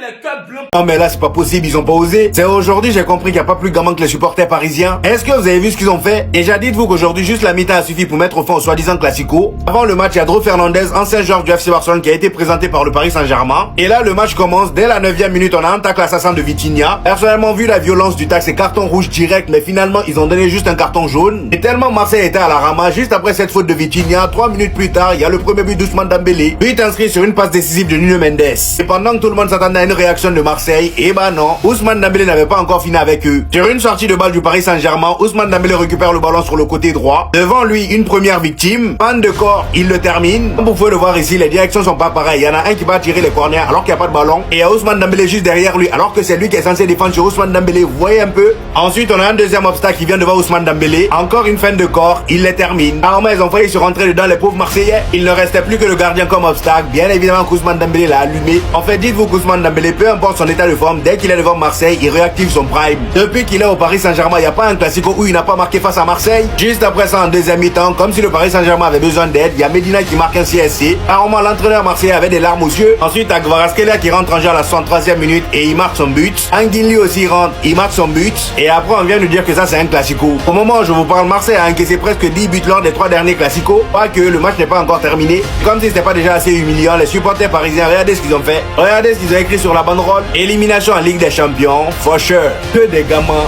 les cœurs bleus. Non mais là c'est pas possible, ils ont pas osé. C'est aujourd'hui j'ai compris qu'il n'y a pas plus gamin que les supporters parisiens. Est-ce que vous avez vu ce qu'ils ont fait? Déjà dites-vous qu'aujourd'hui juste la mi-temps a suffi pour mettre au fond au soi-disant classico. Avant le match, il y a Dro Fernandez, ancien joueur du FC Barcelone qui a été présenté par le Paris Saint-Germain. Et là le match commence, dès la 9e minute on a un tacle assassin de Vitinha. Personnellement vu la violence du tacle, c'est carton rouge direct, mais finalement ils ont donné juste un carton jaune. Et tellement Marseille était à la rama, juste après cette faute de Vitinha, 3 minutes plus tard, il y a le premier but d'Ousmane Dembélé. But inscrit sur une passe décisive de Nuno Mendes. Et pendant que tout le monde s'attendait à une réaction de Marseille, et bah non, Ousmane Dembélé n'avait pas encore fini avec eux. Sur une sortie de balle du Paris Saint-Germain, Ousmane Dembélé récupère le ballon sur le côté droit. Devant lui, une première victime. Panne de corps, il le termine. Comme vous pouvez le voir ici, les directions sont pas pareilles. Il y en a un qui va tirer les corners alors qu'il n'y a pas de ballon. Et il y a Ousmane Dembélé juste derrière lui alors que c'est lui qui est censé défendre sur Ousmane Dembélé. Vous voyez un peu? Ensuite, on a un deuxième obstacle qui vient devant Ousmane Dembélé. Encore une fin de corps, il les termine. Normalement, ils ont failli se rentrer dedans les pauvres Marseillais. Il ne restait plus que le gardien comme obstacle. Bien évidemment qu'Ousmane Dembélé l'a allumé. En fait, dites-vous qu'Ousmane Dembélé, peu importe son état de forme, dès qu'il est devant Marseille, il réactive son prime. Depuis qu'il est au Paris Saint-Germain, il n'y a pas un classico où il n'a pas marqué face à Marseille. Juste après ça, en deuxième mi-temps, comme si le Paris Saint-Germain avait besoin d'aide, il y a Medina qui marque un CSC. Apparemment, l'entraîneur marseillais avait des larmes aux yeux. Ensuite, à Kvaratskhelia qui rentre en jeu à la 63e minute et il marque son but. Anguigny aussi rentre, il marque son but. Et après, on vient nous dire que ça, c'est un classico. Au moment où je vous parle, Marseille a encaissé presque 10 buts lors des 3 derniers classicos. Pas que le match n'est pas encore terminé. Comme si c'était pas déjà assez humiliant, les supporters parisiens, regardez ce qu'ils ont fait. Regardez ce qu'ils ont écrit sur la banderole. Élimination en Ligue des Champions, for sure. Que des gamins.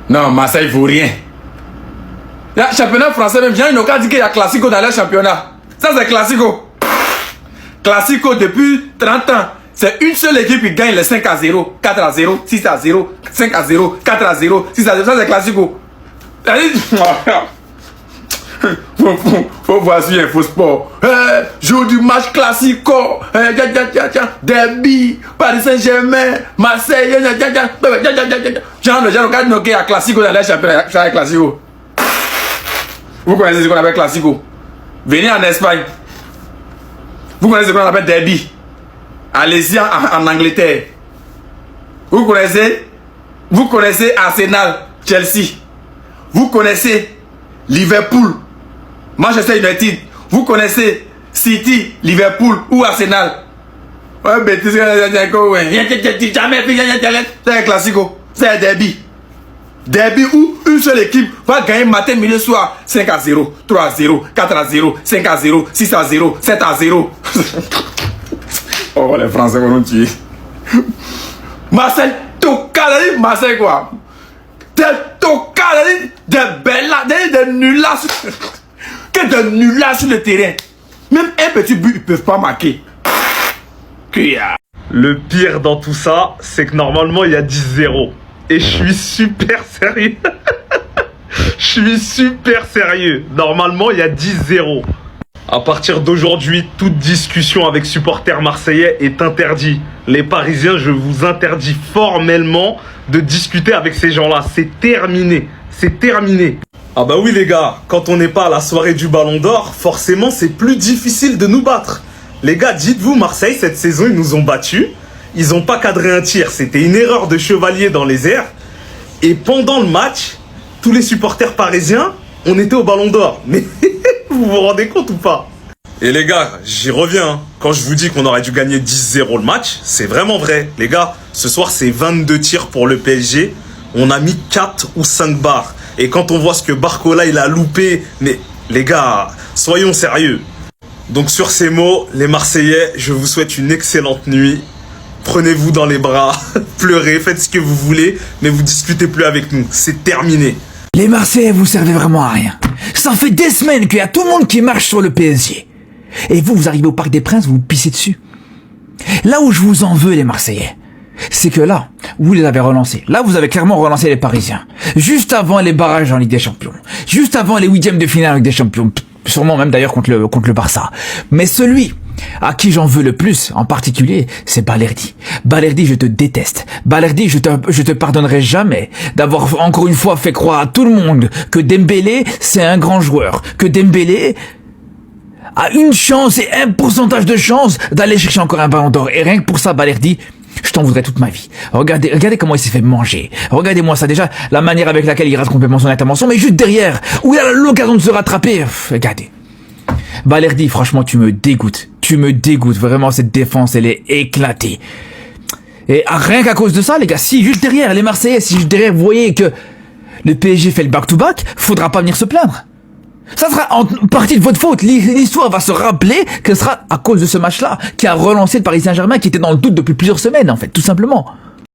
Non, Marseille vaut rien. Le championnat français même, il n'y a dit qu'il y a classico dans le championnat. Ça, c'est classico. Classico depuis 30 ans. C'est une seule équipe qui gagne les 5-0, 4-0, 6-0, 5-0, 4-0, 6-0. Ça, c'est classico. Faut voir sur InfoSport. Jour du match classico. Derby, Paris Saint-Germain, Marseille. Genre, le gens regardent qu'il y a classico dans les championnats. C'est classico. Vous connaissez ce qu'on appelle classico. Venez en Espagne. Vous connaissez ce qu'on appelle derby. Allez-y en Angleterre. Vous connaissez Arsenal, Chelsea. Vous connaissez Liverpool, Manchester United. Vous connaissez City, Liverpool ou Arsenal. Ouais, bêtise, c'est un classico. C'est un derby. Derby où une seule équipe va gagner matin, midi, soir 5-0, 3-0, 4-0, 5-0, 6-0, 7-0. Oh, les Français vont nous tuer. Marseille, Marseille quoi? Des tocards, des bellas, des nullards. Que des nullards sur le terrain. Même un petit but, ils peuvent pas marquer. Le pire dans tout ça, c'est que normalement il y a 10-0. Et je suis super sérieux. Je suis super sérieux. Normalement il y a 10-0. À partir d'aujourd'hui, toute discussion avec supporters marseillais est interdite. Les Parisiens, je vous interdis formellement de discuter avec ces gens-là. C'est terminé. C'est terminé. Ah bah oui les gars, quand on n'est pas à la soirée du Ballon d'Or, forcément c'est plus difficile de nous battre. Les gars, dites-vous, Marseille, cette saison, ils nous ont battus. Ils n'ont pas cadré un tir. C'était une erreur de chevalier dans les airs. Et pendant le match, tous les supporters parisiens, on était au Ballon d'Or. Mais vous vous rendez compte ou pas? Et les gars, j'y reviens. Hein. Quand je vous dis qu'on aurait dû gagner 10-0 le match, c'est vraiment vrai. Les gars, ce soir, c'est 22 tirs pour le PSG. On a mis 4 ou 5 barres. Et quand on voit ce que Barcola, il a loupé... Mais les gars, soyons sérieux. Donc sur ces mots, les Marseillais, je vous souhaite une excellente nuit. Prenez-vous dans les bras, pleurez, faites ce que vous voulez, mais vous discutez plus avec nous. C'est terminé. Les Marseillais, vous servez vraiment à rien. Ça fait des semaines qu'il y a tout le monde qui marche sur le PSG. Et vous arrivez au Parc des Princes, vous pissez dessus. Là où je vous en veux, les Marseillais, c'est que là, vous les avez relancés. Là, vous avez clairement relancé les Parisiens. Juste avant les barrages en Ligue des Champions. Juste avant les huitièmes de finale en Ligue des Champions. Sûrement même d'ailleurs contre le Barça. Mais celui à qui j'en veux le plus, en particulier, c'est Balerdi. Balerdi, je te déteste. Balerdi, je te pardonnerai jamais d'avoir encore une fois fait croire à tout le monde que Dembélé, c'est un grand joueur. Que Dembélé a une chance et un pourcentage de chance d'aller chercher encore un ballon d'or. Et rien que pour ça, Balerdi, je t'en voudrais toute ma vie. Regardez comment il s'est fait manger. Regardez-moi ça déjà, la manière avec laquelle il rate complètement son intervention, mais juste derrière, où il a l'occasion de se rattraper. Regardez. Balerdi, franchement, tu me dégoûtes. Tu me dégoûtes. Vraiment, cette défense, elle est éclatée. Et rien qu'à cause de ça, les gars, si juste derrière, les Marseillais, si juste derrière, vous voyez que le PSG fait le back-to-back, faudra pas venir se plaindre. Ça sera en partie de votre faute. L'histoire va se rappeler que ce sera à cause de ce match-là qui a relancé le Paris Saint-Germain qui était dans le doute depuis plusieurs semaines, en fait, tout simplement.